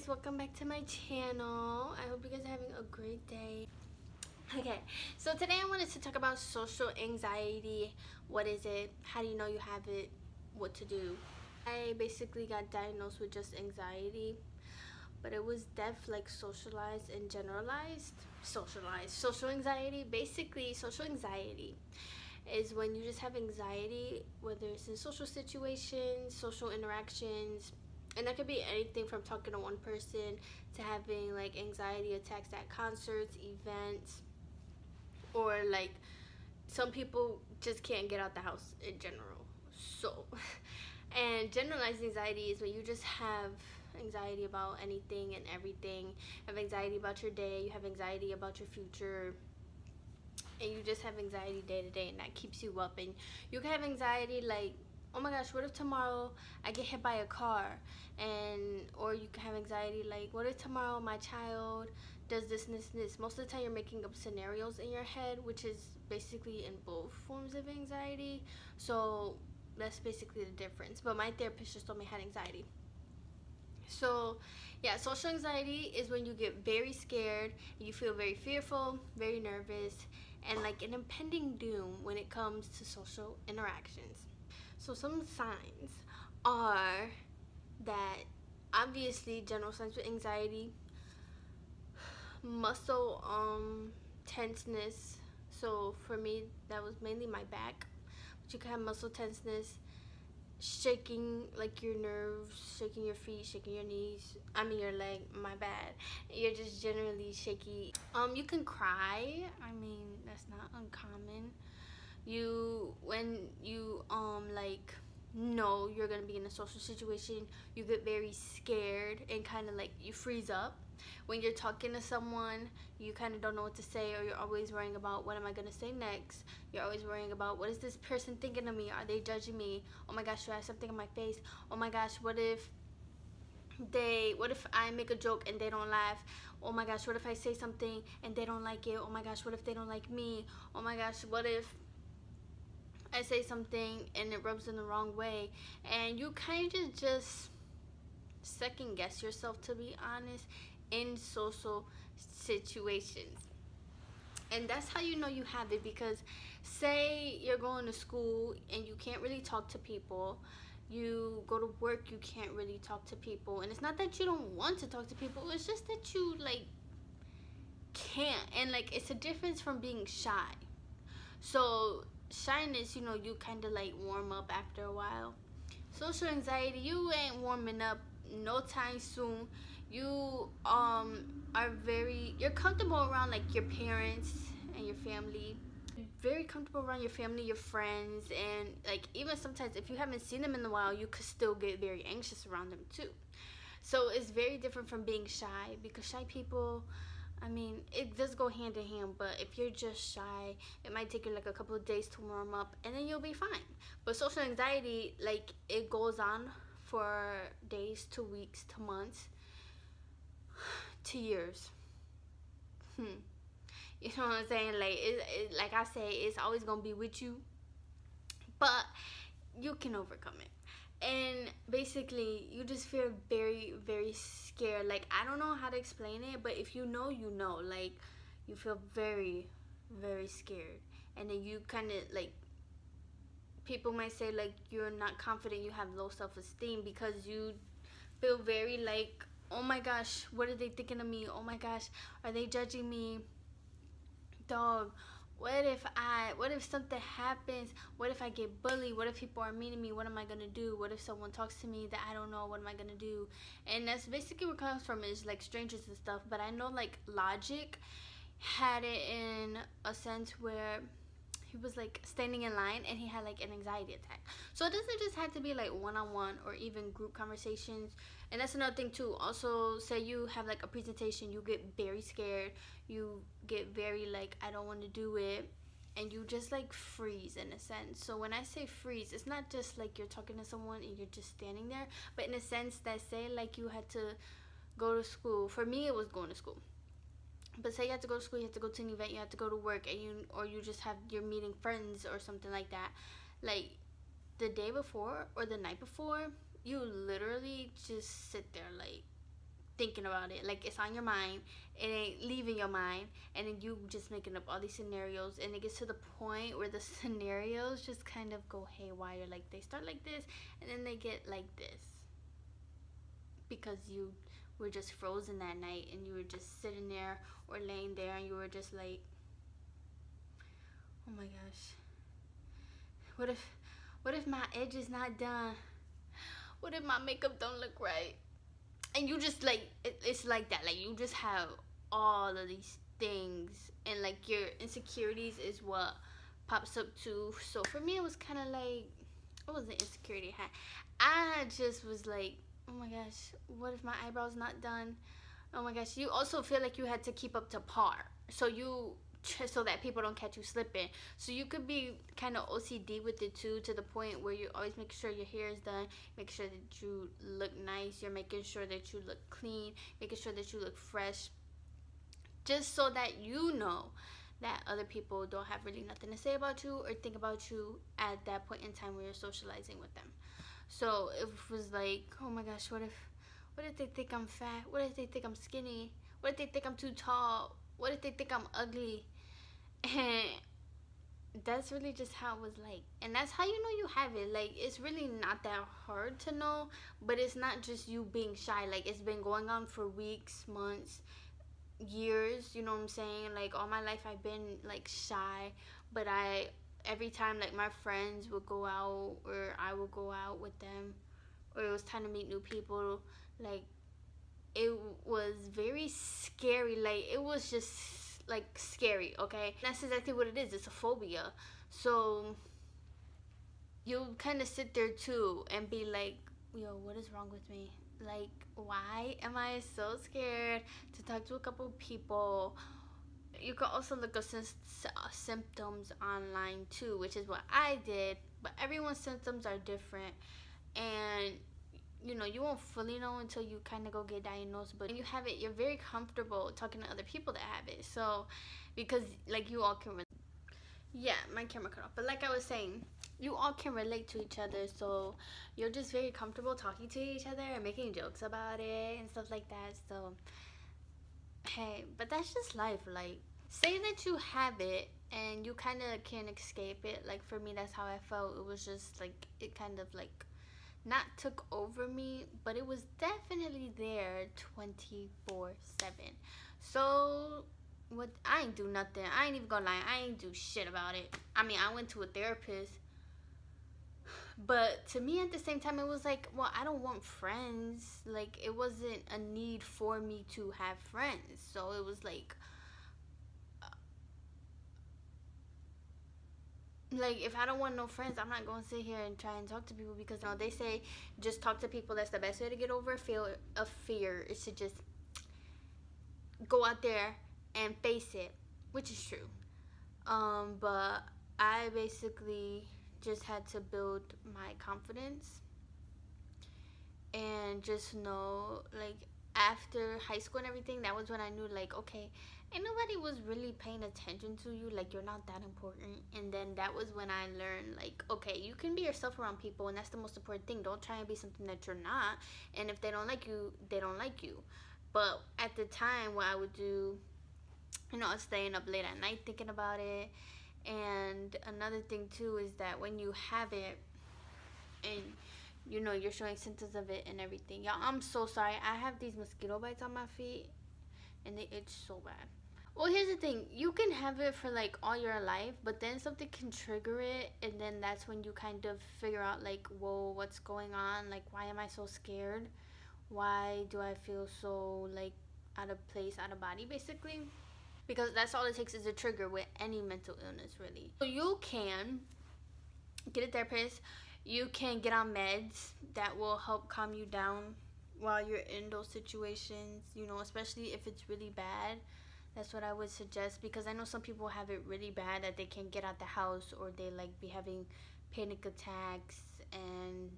welcome back to my channel. I hope you guys are having a great day. Okay, so today I wanted to talk about social anxiety. What is it? How do you know you have it? What to do? I basically got diagnosed with just anxiety, but it was like socialized and generalized. Social anxiety. Basically, social anxiety is when you just have anxiety, whether it's in social situations, social interactions, and that could be anything from talking to one person to having like anxiety attacks at concerts, events, or like some people just can't get out the house in general. So, and generalized anxiety is when you just have anxiety about anything and everything. You have anxiety about your day, you have anxiety about your future, and you just have anxiety day to day, and that keeps you up. And you can have anxiety like, oh my gosh, what if tomorrow I get hit by a car? And or you can have anxiety like, what if tomorrow my child does this and this and this? Most of the time you're making up scenarios in your head, which is basically in both forms of anxiety. So that's basically the difference. But my therapist just told me I had anxiety. So yeah, social anxiety is when you get very scared, you feel very fearful, very nervous, and like an impending doom when it comes to social interactions. So some signs are that obviously general signs with anxiety, muscle tenseness. So for me that was mainly my back, but you can have muscle tenseness, shaking like your nerves, shaking your feet, shaking your knees, your leg, my bad, you're just generally shaky. You can cry, that's not uncommon. When you like know you're gonna be in a social situation, you get very scared and kind of like you freeze up. When you're talking to someone, you kind of don't know what to say, or you're always worrying about what am I gonna say next. You're always worrying about what is this person thinking of me, are they judging me, oh my gosh, do I have something in my face, oh my gosh, what if I make a joke and they don't laugh, oh my gosh, what if I say something and they don't like it, oh my gosh, what if they don't like me, oh my gosh, what if I say something and it rubs in the wrong way. And you kind of just second guess yourself, to be honest, in social situations. And that's how you know you have it, because say you're going to school and you can't really talk to people, you go to work, you can't really talk to people, and it's not that you don't want to talk to people, it's just that you like can't. And like it's a difference from being shy. So shyness, you kind of like warm up after a while. Social anxiety, you ain't warming up no time soon. You you're comfortable around like your parents and your family, very comfortable around your family, your friends, and like even sometimes if you haven't seen them in a while, you could still get very anxious around them too. So it's very different from being shy, because shy people, it does go hand in hand, but if you're just shy, it might take you like a couple of days to warm up and then you'll be fine. But social anxiety, like it goes on for days to weeks to months to years. You know what I'm saying? Like like I say, it's always gonna be with you, but you can overcome it. And basically you just feel very, very scared. Like I don't know how to explain it, but if you know, like you feel very, very scared. And then you kind of like, people might say like you're not confident, you have low self-esteem, because you feel very like, oh my gosh, what are they thinking of me, oh my gosh, are they judging me, dog, what if something happens, what if I get bullied, what if people are mean to me, what am I gonna do, what if someone talks to me that I don't know, what am I gonna do? And that's basically where it comes from, is like strangers and stuff. But I know like Logic had it in a sense where he was like standing in line and he had like an anxiety attack. So it doesn't just have to be like one-on-one or even group conversations. And that's another thing too. Also, say you have like a presentation, you get very scared, you get very like, I don't want to do it, and you just like freeze in a sense. So when I say freeze, it's not just like you're talking to someone and you're just standing there, but in a sense that, say like you had to go to school. For me it was going to school. But say you have to go to school, you have to go to an event, you have to go to work, and you just have, you're meeting friends or something like that. Like the day before or the night before, you literally just sit there like thinking about it. Like, it's on your mind, it ain't leaving your mind, and then you just making up all these scenarios, and it gets to the point where the scenarios just kind of go haywire. Like, they start like this, and then they get like this, because you were just frozen that night, and you were just sitting there or laying there, and you were just like, oh my gosh, what if my edge is not done? What if my makeup don't look right? And you just like, it's like that. Like, you just have all of these things, and like your insecurities is what pops up too. So for me, it was kind of like, it wasn't insecurity. I just was like, oh my gosh, what if my eyebrows not done? Oh my gosh. You also feel like you had to keep up to par, so that people don't catch you slipping. So you could be kind of OCD with it too, to the point where you always make sure your hair is done, make sure that you look nice, you're making sure that you look clean, making sure that you look fresh, just so that you know that other people don't have really nothing to say about you or think about you at that point in time where you're socializing with them. So it was like, oh my gosh, what if they think I'm fat? What if they think I'm skinny? What if they think I'm too tall? What if they think I'm ugly? And that's really just how it was like. And that's how you know you have it. Like, it's really not that hard to know, but it's not just you being shy. Like, it's been going on for weeks, months, years, you know what I'm saying? Like, all my life I've been like shy, but every time like my friends would go out, or I would go out with them, or it was time to meet new people, like, it was very scary. Like, it was just like scary, okay? That's exactly what it is. It's a phobia. So you kind of sit there too and be like, yo, what is wrong with me? Like, why am I so scared to talk to a couple of people? You can also look up symptoms online too, which is what I did, but everyone's symptoms are different, and you know, you won't fully know until you kind of go get diagnosed. But when you have it, you're very comfortable talking to other people that have it. So, because like, you all can relate. Yeah, my camera cut off. But like I was saying, you all can relate to each other. So you're just very comfortable talking to each other and making jokes about it and stuff like that. So, hey, but that's just life. Like, say that you have it and you kind of can't escape it. Like, for me, that's how I felt. It was just like, it kind of like, not took over me, but it was definitely there 24/7. So what, I ain't do nothing. I ain't even gonna lie, I ain't do shit about it. I mean, I went to a therapist, but to me at the same time, it was like, well, I don't want friends. Like, it wasn't a need for me to have friends. So it was like if I don't want no friends, I'm not going to sit here and try and talk to people, because, you know, they say just talk to people. That's the best way to get over a fear, is to just go out there and face it, which is true. But I basically just had to build my confidence, and just know, like, after high school and everything, that was when I knew, like, okay, and nobody was really paying attention to you. Like, you're not that important. And then that was when I learned, like, okay, you can be yourself around people, and that's the most important thing. Don't try and be something that you're not. And if they don't like you, they don't like you. But at the time, what I would do, you know, I was staying up late at night thinking about it. And another thing too is that when you have it, and you know, you're showing symptoms of it and everything, y'all, I'm so sorry. I have these mosquito bites on my feet, and they itch so bad. Well, here's the thing. You can have it for like all your life, but then something can trigger it, and then that's when you kind of figure out, like, whoa, what's going on? Like, why am I so scared? Why do I feel so, like, out of place, out of body, basically? Because that's all it takes, is a trigger with any mental illness, really. So you can get a therapist. You can get on meds that will help calm you down while you're in those situations, you know, especially if it's really bad. That's what I would suggest, because I know some people have it really bad that they can't get out the house, or they like be having panic attacks and,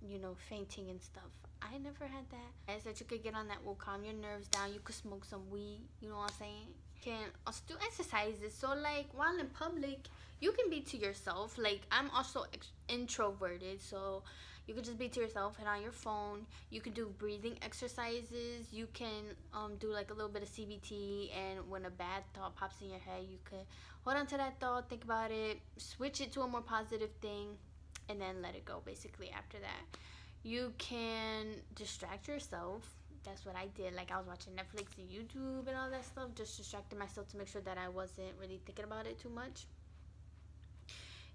you know, fainting and stuff. I never had that. Is that you could get on that will calm your nerves down. You could smoke some weed, you know what I'm saying? Can also do exercises. So like, while in public, you can be to yourself. Like, I'm also introverted, so You could just be to yourself and on your phone. You could do breathing exercises. You can do like a little bit of CBT, and when a bad thought pops in your head, you could hold on to that thought, think about it, switch it to a more positive thing, and then let it go basically after that. You can distract yourself. That's what I did. Like, I was watching Netflix and YouTube and all that stuff, just distracting myself to make sure that I wasn't really thinking about it too much.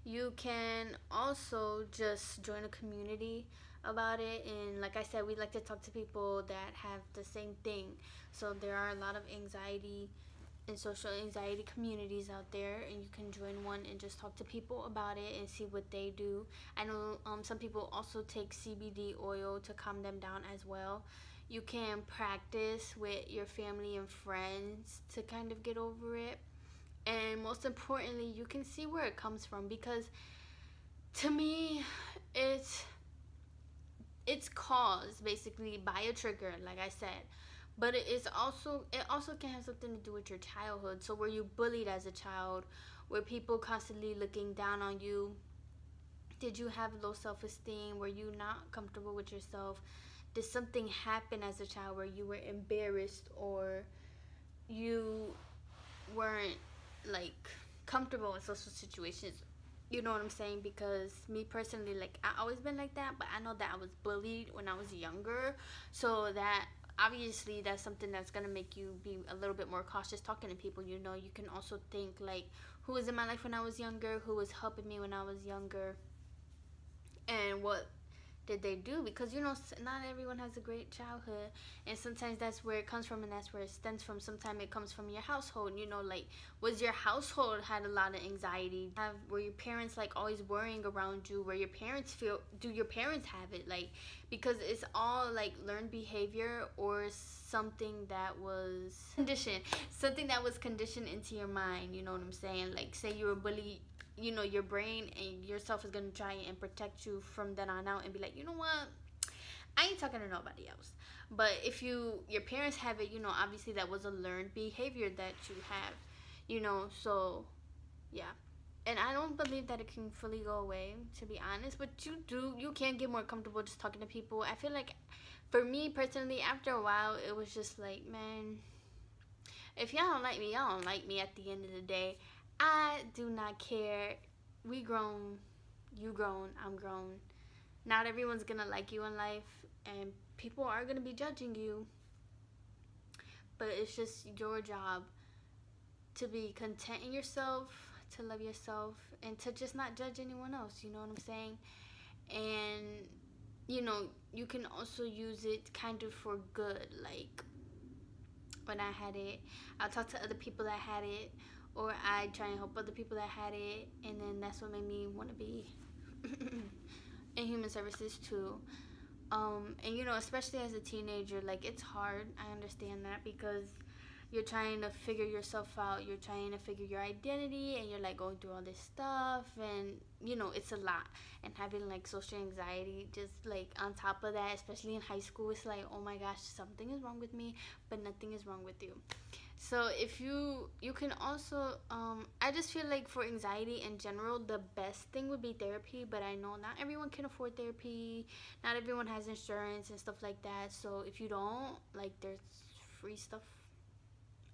You can also just join a community about it, and like I said, we like to talk to people that have the same thing. So there are a lot of anxiety and social anxiety communities out there, and you can join one and just talk to people about it and see what they do. I know some people also take CBD oil to calm them down as well. You can practice with your family and friends to kind of get over it. And most importantly, you can see where it comes from, because to me, it's caused basically by a trigger, like I said. But it also can have something to do with your childhood. So were you bullied as a child? Were people constantly looking down on you? Did you have low self-esteem? Were you not comfortable with yourself? Did something happen as a child where you were embarrassed, or you weren't like comfortable in social situations? You know what I'm saying? Because me personally, like, I always been like that, but I know that I was bullied when I was younger, so that obviously that's something that's gonna make you be a little bit more cautious talking to people. You know, you can also think like, who was in my life when I was younger, who was helping me when I was younger, and what did they do? Because, you know, not everyone has a great childhood, and sometimes that's where it comes from, and that's where it stems from. Sometimes it comes from your household. You know, like, was your household had a lot of anxiety? Were your parents like always worrying around you? Where your parents feel, do your parents have it? Like, because it's all like learned behavior, or something that was conditioned into your mind. You know what I'm saying? Like, say you were bullied, you know, your brain and yourself is going to try and protect you from then on out and be like, you know what, I ain't talking to nobody else. But if your parents have it, you know, obviously that was a learned behavior that you have, you know. So yeah, and I don't believe that it can fully go away, to be honest, but you can get more comfortable just talking to people. I feel like for me personally, after a while, it was just like, man, if y'all don't like me, y'all don't like me. At the end of the day, I do not care. We grown, you grown, I'm grown. Not everyone's gonna like you in life, and people are gonna be judging you. But it's just your job to be content in yourself, to love yourself, and to just not judge anyone else. You know what I'm saying? And, you know, you can also use it kind of for good. Like, when I had it, I'll talk to other people that had it, or I try and help other people that had it, and then that's what made me want to be in human services too. And, you know, especially as a teenager, like, it's hard. I understand that, because you're trying to figure yourself out, you're trying to figure your identity, and you're like going through all this stuff, and, you know, it's a lot. And having like social anxiety just like on top of that, especially in high school, it's like, oh my gosh, something is wrong with me, but nothing is wrong with you. So if you can also I just feel like for anxiety in general, the best thing would be therapy. But I know not everyone can afford therapy, not everyone has insurance and stuff like that. So if you don't, like, there's free stuff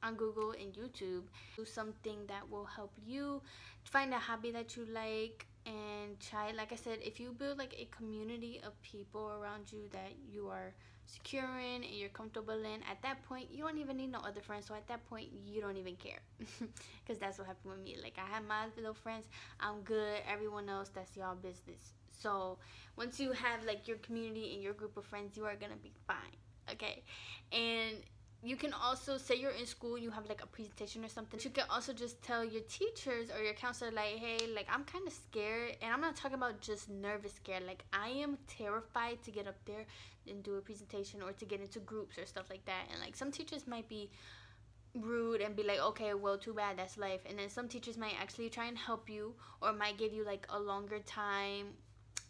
on Google and YouTube. Do something that will help you find a hobby that you like, and try, like I said, if you build like a community of people around you that you are secure in and you're comfortable in, at that point you don't even need no other friends. So at that point you don't even care, because that's what happened with me. Like, I have my little friends, I'm good. Everyone else, that's y'all business. So once you have like your community and your group of friends, you are gonna be fine, okay? And you can also, say you're in school, you have like a presentation or something, you can also just tell your teachers or your counselor, like, hey, like, I'm kind of scared. And I'm not talking about just nervous scared, like, I am terrified to get up there and do a presentation, or to get into groups or stuff like that. And like, some teachers might be rude and be like, okay, well, too bad, that's life. And then some teachers might actually try and help you, or might give you like a longer time,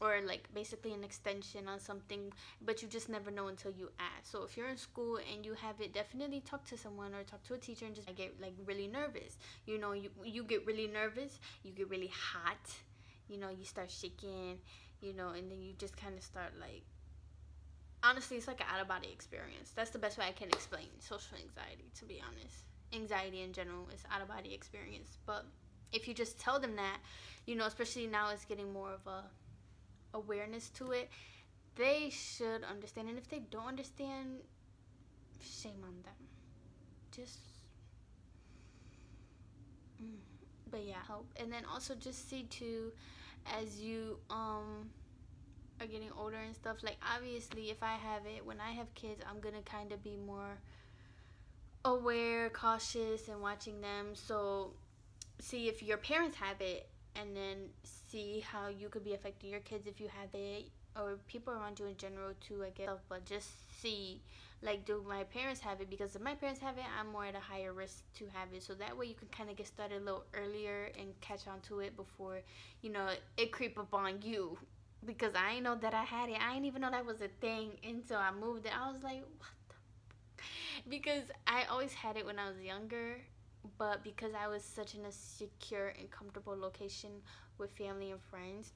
or like basically an extension on something, but you just never know until you ask. So if you're in school and you have it, definitely talk to someone or talk to a teacher, and just get like really nervous. You know, you get really nervous, you get really hot, you know, you start shaking, you know, and then you just kind of start like, honestly, it's like an out-of-body experience. That's the best way I can explain social anxiety, to be honest. Anxiety in general is out-of-body experience. But if you just tell them that, you know, especially now it's getting more of a awareness to it, they should understand. And if they don't understand, shame on them. Just but yeah, help. And then also just see too, as you are getting older and stuff, like obviously if I have it, when I have kids, I'm gonna kind of be more aware, cautious, and watching them. So see if your parents have it, and then see how you could be affecting your kids if you have it, or people around you in general too, I guess. But just see, like, do my parents have it? Because if my parents have it, I'm more at a higher risk to have it. So that way you can kind of get started a little earlier and catch on to it before, you know, it creep up on you. Because I didn't know that I had it. I didn't even know that was a thing until I moved it. I was like, what the? Because I always had it when I was younger, but because I was such in a secure and comfortable location with family and friends,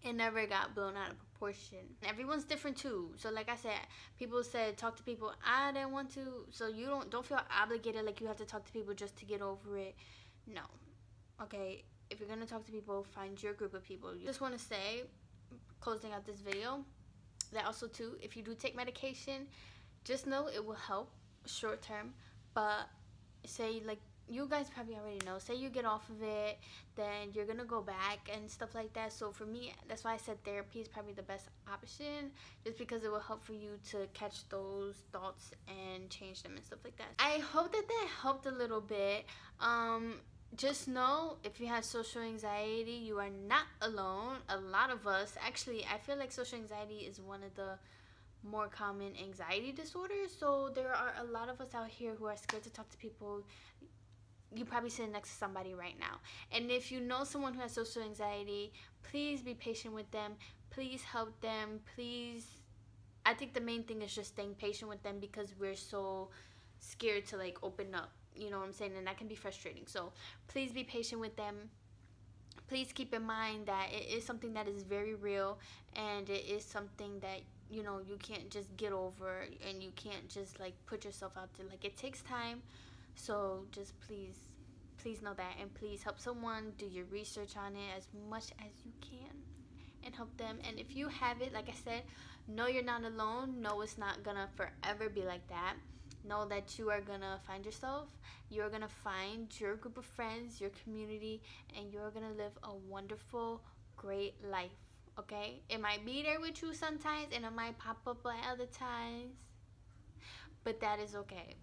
it never got blown out of proportion. Everyone's different too. So like I said, people said talk to people. I didn't want to. So you don't feel obligated like you have to talk to people just to get over it. No. Okay, if you're gonna talk to people, find your group of people. You just want to say, closing out this video, that also too, if you do take medication, just know it will help short term. But say, like, you guys probably already know, say you get off of it, then you're gonna go back and stuff like that. So for me, that's why I said therapy is probably the best option, just because it will help for you to catch those thoughts and change them and stuff like that. I hope that helped a little bit. Just know, if you have social anxiety, you are not alone. A lot of us, actually, I feel like social anxiety is one of the more common anxiety disorders. So there are a lot of us out here who are scared to talk to people. You probably sitting next to somebody right now, and if you know someone who has social anxiety, please be patient with them. Please help them. Please, I think the main thing is just staying patient with them, because we're so scared to like open up, you know what I'm saying, and that can be frustrating. So please be patient with them. Please keep in mind that it is something that is very real, and it is something that, you know, you can't just get over, and you can't just like put yourself out there. Like, it takes time. So just please know that, and please help someone. Do your research on it as much as you can and help them. And if you have it, like I said, know you're not alone. Know it's not gonna forever be like that. Know that you are gonna find yourself. You're gonna find your group of friends, your community, and you're gonna live a wonderful, great life. Okay? It might be there with you sometimes, and it might pop up at other times, but that is okay.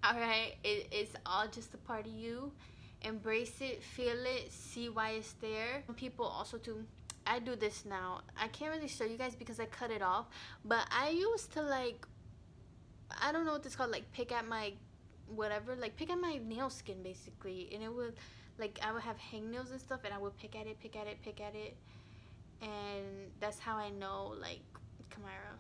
Alright, it's all just a part of you. Embrace it, feel it, see why it's there. People also too, I do this now. I can't really show you guys because I cut it off, but I used to, like, I don't know what it's called, like pick at my whatever, like pick at my nail skin basically, and it would, like, I would have hangnails and stuff, and I would pick at it, and that's how I know, like, Qamyraaa,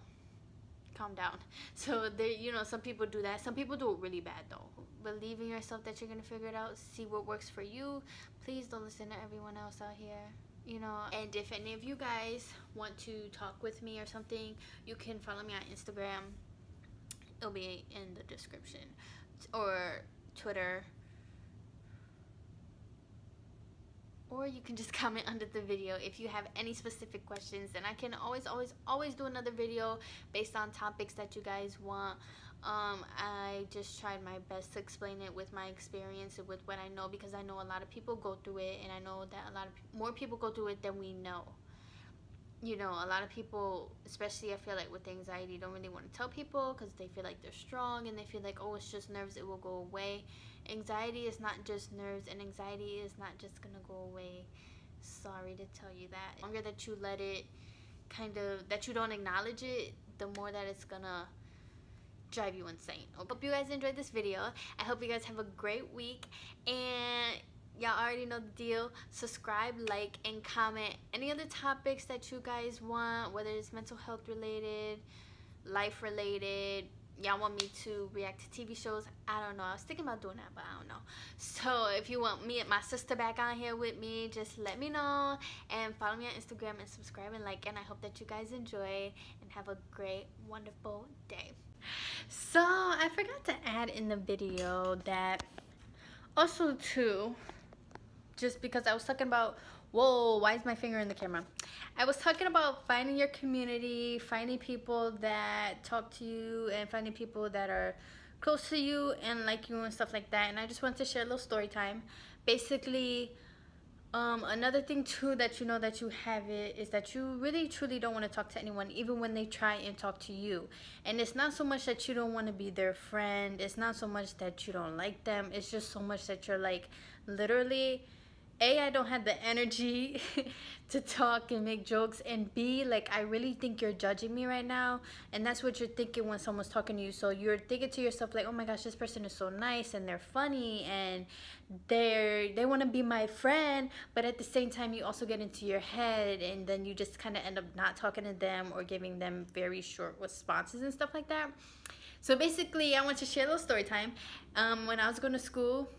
calm down. So there, you know, some people do that. Some people do it really bad though. Believe in yourself that you're gonna figure it out. See what works for you. Please don't listen to everyone else out here, you know. And if any of you guys want to talk with me or something, you can follow me on Instagram. It'll be in the description, or Twitter, or you can just comment under the video if you have any specific questions, and I can always do another video based on topics that you guys want. I just tried my best to explain it with my experience and with what I know, because I know a lot of people go through it, and I know that a lot of more people go through it than we know. You know, a lot of people, especially I feel like with anxiety, don't really want to tell people because they feel like they're strong, and they feel like, oh, it's just nerves, it will go away. Anxiety is not just nerves, and anxiety is not just gonna go away. Sorry to tell you that. The longer that you let it that you don't acknowledge it, the more that it's gonna drive you insane. I hope you guys enjoyed this video. I hope you guys have a great week, and y'all already know the deal. Subscribe, like, and comment any other topics that you guys want, whether it's mental health related, life related, y'all want me to react to TV shows. I don't know. I was thinking about doing that, but I don't know. So if you want me and my sister back on here with me, just let me know. And follow me on Instagram and subscribe and like. And I hope that you guys enjoy and have a great, wonderful day. So I forgot to add in the video that also too, just because I was talking about, whoa, why is my finger in the camera? I was talking about finding your community, finding people that talk to you, and finding people that are close to you and like you and stuff like that. And I just wanted to share a little story time. Basically, another thing too that you know that you have it is that you really truly don't want to talk to anyone, even when they try and talk to you. And it's not so much that you don't want to be their friend, it's not so much that you don't like them, it's just so much that you're like, literally, A, I don't have the energy to talk and make jokes, and B, like, I really think you're judging me right now. And that's what you're thinking when someone's talking to you. So you're thinking to yourself like, oh my gosh, this person is so nice and they're funny and they want to be my friend. But at the same time, you also get into your head, and then you just kind of end up not talking to them or giving them very short responses and stuff like that. So basically, I want to share a little story time. When I was going to school,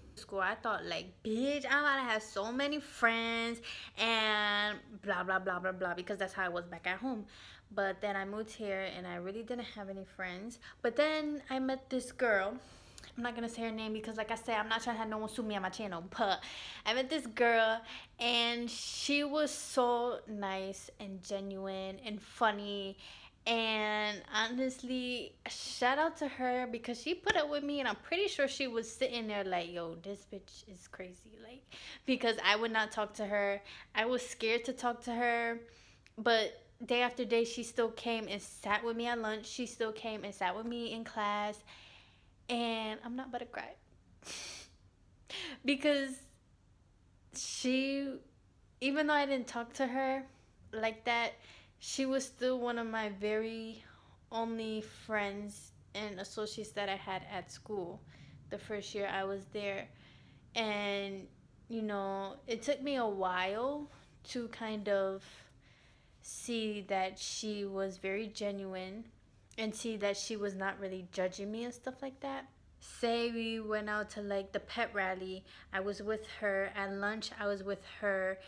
I thought like, bitch, I'm about to have so many friends and blah blah blah blah blah, because that's how I was back at home. But then I moved here and I really didn't have any friends. But then I met this girl. I'm not gonna say her name because, like I said, I'm not trying to have no one sue me on my channel. But I met this girl and she was so nice and genuine and funny. And honestly, shout out to her, because she put up with me, and I'm pretty sure she was sitting there like, yo, this bitch is crazy, like, because I would not talk to her. I was scared to talk to her, but day after day she still came and sat with me at lunch. She still came and sat with me in class, and I'm not about to cry because she, even though I didn't talk to her like that, she was still one of my very only friends and associates that I had at school the first year I was there. And, you know, it took me a while to kind of see that she was very genuine and see that she was not really judging me and stuff like that. Say we went out to like the pet rally, I was with her. At lunch, I was with her.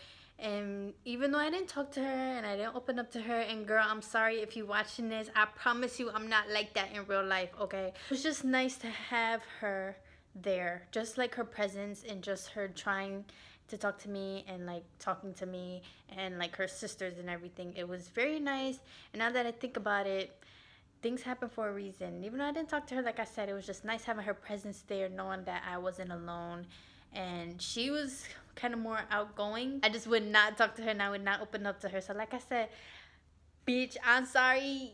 And even though I didn't talk to her and I didn't open up to her, and girl, I'm sorry if you're watching this, I promise you I'm not like that in real life, okay? It was just nice to have her there, just like her presence and just her trying to talk to me and like talking to me and like her sisters and everything. It was very nice. And now that I think about it, things happen for a reason. Even though I didn't talk to her, like I said, it was just nice having her presence there, knowing that I wasn't alone. And she was kind of more outgoing. I just would not talk to her and I would not open up to her. So like I said, bitch, I'm sorry.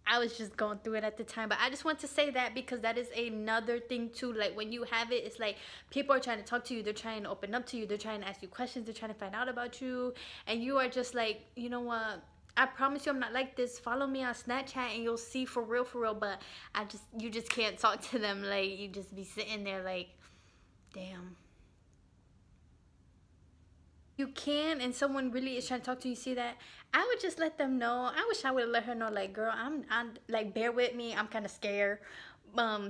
I was just going through it at the time. But I just want to say that because that is another thing too. Like when you have it, it's like people are trying to talk to you. They're trying to open up to you. They're trying to ask you questions. They're trying to find out about you. And you are just like, you know what? I promise you I'm not like this. Follow me on Snapchat and you'll see for real, but you just can't talk to them. Like you just be sitting there like, damn. You can, and someone really is trying to talk to you, see that, I would just let them know. I wish I would have let her know, like, girl, I'm like, bear with me, I'm kind of scared.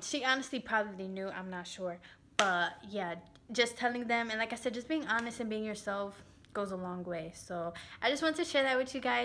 She honestly probably knew, I'm not sure, but yeah, just telling them, and like I said, just being honest and being yourself goes a long way. So I just wanted to share that with you guys.